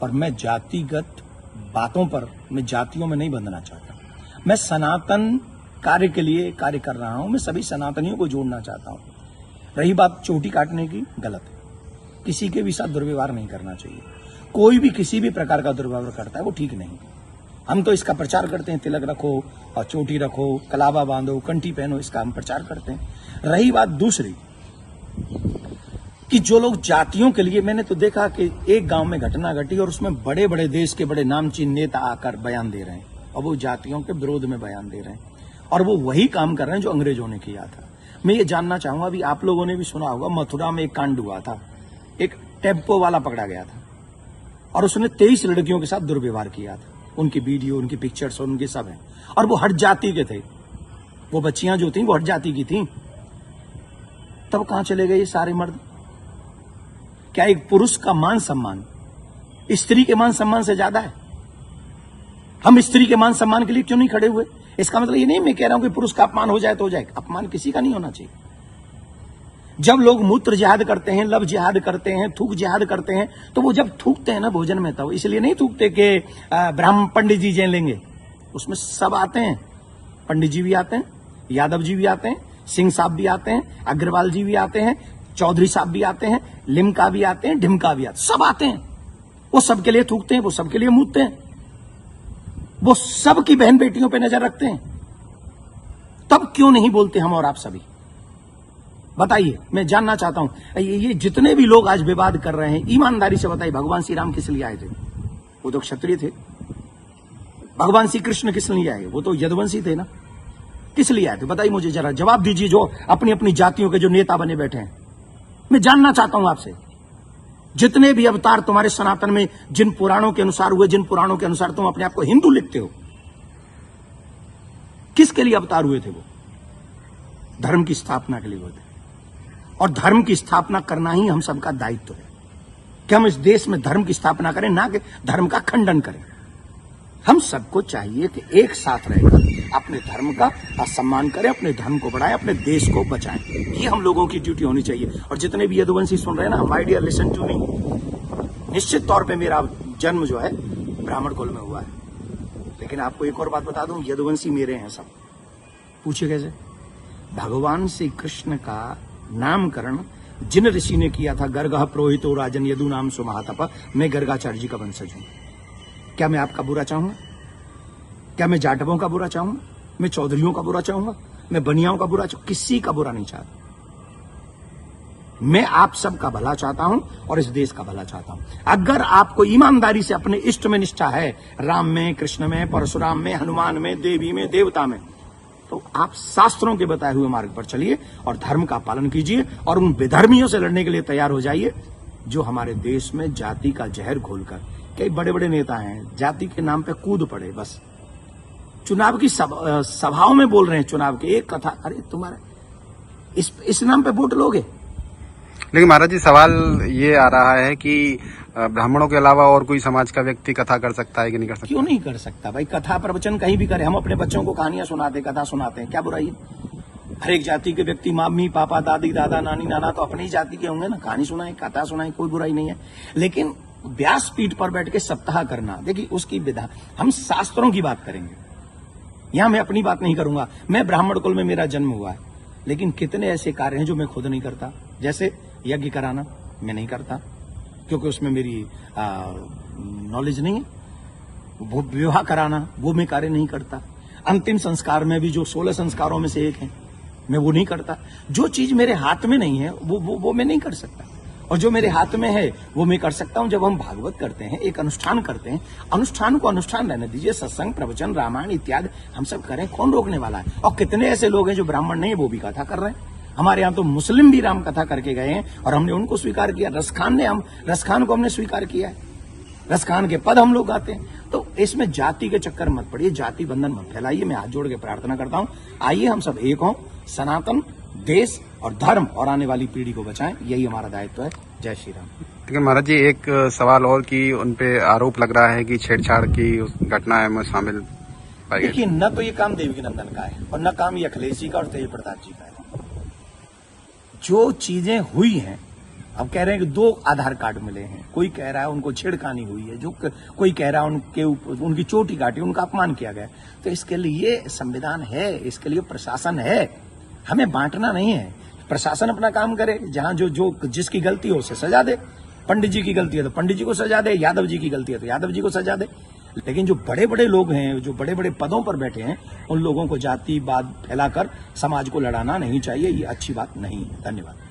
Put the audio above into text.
और मैं जातिगत बातों पर, मैं जातियों में नहीं बंधना चाहता। मैं सनातन कार्य के लिए कार्य कर रहा हूं। मैं सभी सनातनियों को जोड़ना चाहता हूं। रही बात चोटी काटने की, गलत है। किसी के भी साथ दुर्व्यवहार नहीं करना चाहिए। कोई भी किसी भी प्रकार का दुर्व्यवहार करता है वो ठीक नहीं। हम तो इसका प्रचार करते हैं, तिलक रखो और चोटी रखो, कलावा बांधो, कंठी पहनो, इसका हम प्रचार करते हैं। रही बात दूसरी कि जो लोग जातियों के लिए, मैंने तो देखा कि एक गांव में घटना घटी और उसमें बड़े बड़े देश के बड़े नामचीन नेता आकर बयान दे रहे हैं और वो जातियों के विरोध में बयान दे रहे हैं और वो वही काम कर रहे हैं जो अंग्रेजों ने किया था। मैं ये जानना चाहूंगा, अभी आप लोगों ने भी सुना होगा, मथुरा में एक कांड हुआ था। एक टेम्पो वाला पकड़ा गया था और उसने 23 लड़कियों के साथ दुर्व्यवहार किया था। उनकी वीडियो, उनकी पिक्चर्स और उनके सब हैं और वो हट जाति के थे। वो बच्चियां जो थी वो हट जाति की थी। तब कहां चले गए ये सारे मर्द? क्या एक पुरुष का मान सम्मान स्त्री के मान सम्मान से ज्यादा है? हम स्त्री के मान सम्मान के लिए क्यों नहीं खड़े हुए? इसका मतलब ये नहीं मैं कह रहा हूं कि पुरुष का अपमान हो जाए तो हो जाए। अपमान किसी का नहीं होना चाहिए। जब लोग मूत्र जिहाद करते हैं, लव जिहाद करते हैं, थूक जिहाद करते हैं, तो वो जब थूकते हैं ना भोजन में, तब इसलिए नहीं थूकते कि ब्राह्मण पंडित जी जैन लेंगे। उसमें सब आते हैं, पंडित जी भी आते हैं, यादव जी भी आते हैं, सिंह साहब भी आते हैं, अग्रवाल जी भी आते हैं, चौधरी साहब भी आते हैं, लिमका भी आते हैं, ढिमका भी आते हैं, सब आते हैं। वो सबके लिए थूकते हैं, वो सबके लिए मूतते हैं, वो सबकी बहन बेटियों पे नजर रखते हैं। तब क्यों नहीं बोलते हम और आप सभी? बताइए, मैं जानना चाहता हूं। ये जितने भी लोग आज विवाद कर रहे हैं, ईमानदारी से बताइए, भगवान श्री राम किस लिए आए थे? वो तो क्षत्रिय थे। भगवान श्री कृष्ण किस लिए आए? वो तो यदुवंशी थे ना। किस लिए आए थे? बताइए मुझे, जरा जवाब दीजिए। जो अपनी अपनी जातियों के जो नेता बने बैठे हैं, मैं जानना चाहता हूं आपसे, जितने भी अवतार तुम्हारे सनातन में जिन पुराणों के अनुसार हुए, जिन पुराणों के अनुसार तुम अपने आप को हिंदू लिखते हो, किसके लिए अवतार हुए थे? वो धर्म की स्थापना के लिए हुए थे और धर्म की स्थापना करना ही हम सबका दायित्व है कि हम इस देश में धर्म की स्थापना करें, ना कि धर्म का खंडन करें। हम सबको चाहिए कि एक साथ रहकर अपने धर्म का सम्मान करें, अपने धर्म को बढ़ाएं, अपने देश को बचाएं। ये हम लोगों की ड्यूटी होनी चाहिए। और जितने भी यदुवंशी सुन रहे हैं ना, my dear listen to me. निश्चित तौर पे मेरा जन्म जो है ब्राह्मण कुल में हुआ है, लेकिन आपको एक और बात बता दूं, यदुवंशी मेरे हैं सब। पूछिए कैसे? भगवान श्री कृष्ण का नामकरण जिन ऋषि ने किया था, गर्गः पुरोहितो राजन यदु नाम सुमहातप, मैं गर्गाचार्य जी का वंशज हूं। क्या मैं आपका बुरा चाहूंगा? क्या मैं जाटवों का बुरा चाहूंगा? मैं चौधरियों का बुरा चाहूंगा? मैं बनियाओं का बुरा चाहूंगा? किसी का बुरा नहीं चाहता। मैं आप सबका भला चाहता हूं और इस देश का भला चाहता हूं। अगर आपको ईमानदारी से अपने इष्ट में निष्ठा है, राम में, कृष्ण में, परशुराम में, हनुमान में, देवी में, देवता में, तो आप शास्त्रों के बताए हुए मार्ग पर चलिए और धर्म का पालन कीजिए और उन विधर्मियों से लड़ने के लिए तैयार हो जाइए जो हमारे देश में जाति का जहर घोलकर, कई बड़े बड़े नेता हैं, जाति के नाम पे कूद पड़े। बस चुनाव की सभाओं में बोल रहे हैं, चुनाव की एक कथा, अरे तुम्हारे इस नाम पे वोट लोगे? लेकिन महाराज जी, सवाल ये आ रहा है कि ब्राह्मणों के अलावा और कोई समाज का व्यक्ति कथा कर सकता है कि नहीं कर सकता? क्यों नहीं कर सकता भाई? कथा प्रवचन कहीं भी करे। हम अपने बच्चों को कहानियां सुनाते, कथा सुनाते हैं, क्या बुराई है? हर एक जाति के व्यक्ति, मम्मी पापा, दादी दादा, नानी नाना तो अपनी ही जाति के होंगे ना। कहानी सुनाए, कथा सुनाए, कोई बुराई नहीं है। लेकिन व्यासपीठ पर बैठ के सप्ताह करना, देखिए उसकी विधा, हम शास्त्रों की बात करेंगे। यहां मैं अपनी बात नहीं करूंगा। मैं ब्राह्मण कुल में मेरा जन्म हुआ है, लेकिन कितने ऐसे कार्य हैं जो मैं खुद नहीं करता। जैसे यज्ञ कराना मैं नहीं करता, क्योंकि उसमें मेरी नॉलेज नहीं है। वो विवाह कराना वो मैं कार्य नहीं करता। अंतिम संस्कार में भी जो 16 संस्कारों में से एक है, मैं वो नहीं करता। जो चीज मेरे हाथ में नहीं है वो मैं नहीं कर सकता, और जो मेरे हाथ में है वो मैं कर सकता हूं। जब हम भागवत करते हैं, एक अनुष्ठान करते हैं, अनुष्ठान को अनुष्ठान रहने दीजिए। सत्संग, प्रवचन, रामायण इत्यादि हम सब करें, कौन रोकने वाला है? और कितने ऐसे लोग हैं जो ब्राह्मण नहीं है वो भी कथा कर रहे हैं। हमारे यहाँ तो मुस्लिम भी राम कथा करके गए हैं और हमने उनको स्वीकार किया। रसखान को हमने स्वीकार किया है। रसखान के पद हम लोग गाते हैं। तो इसमें जाति के चक्कर मत पड़िए, जाति बंधन मत फैलाइए। मैं हाथ जोड़ के प्रार्थना करता हूं, आइए हम सब एक हों, सनातन देश और धर्म और आने वाली पीढ़ी को बचाएं। यही हमारा दायित्व है। जय श्री राम। लेकिन महाराज जी, एक सवाल और कि उनपे आरोप लग रहा है कि छेड़छाड़ की घटना में शामिल। देखिए, न तो ये काम देवकी नंदन का है और न काम ये अखिलेश जी का और तेज प्रताप जी का है। जो चीजें हुई हैं, अब कह रहे हैं कि 2 आधार कार्ड मिले हैं, कोई कह रहा है उनको छेड़खानी हुई है, कोई कह रहा है उनकी चोटी काटी, उनका अपमान किया गया। तो इसके लिए संविधान है, इसके लिए प्रशासन है, हमें बांटना नहीं है। प्रशासन अपना काम करे, जहां जो जिसकी गलती हो उसे सजा दे। पंडित जी की गलती है तो पंडित जी को सजा दे, यादव जी की गलती है तो यादव जी को सजा दे। लेकिन जो बड़े बड़े लोग हैं, जो बड़े बड़े पदों पर बैठे हैं, उन लोगों को जातिवाद फैलाकर समाज को लड़ाना नहीं चाहिए। ये अच्छी बात नहीं है। धन्यवाद।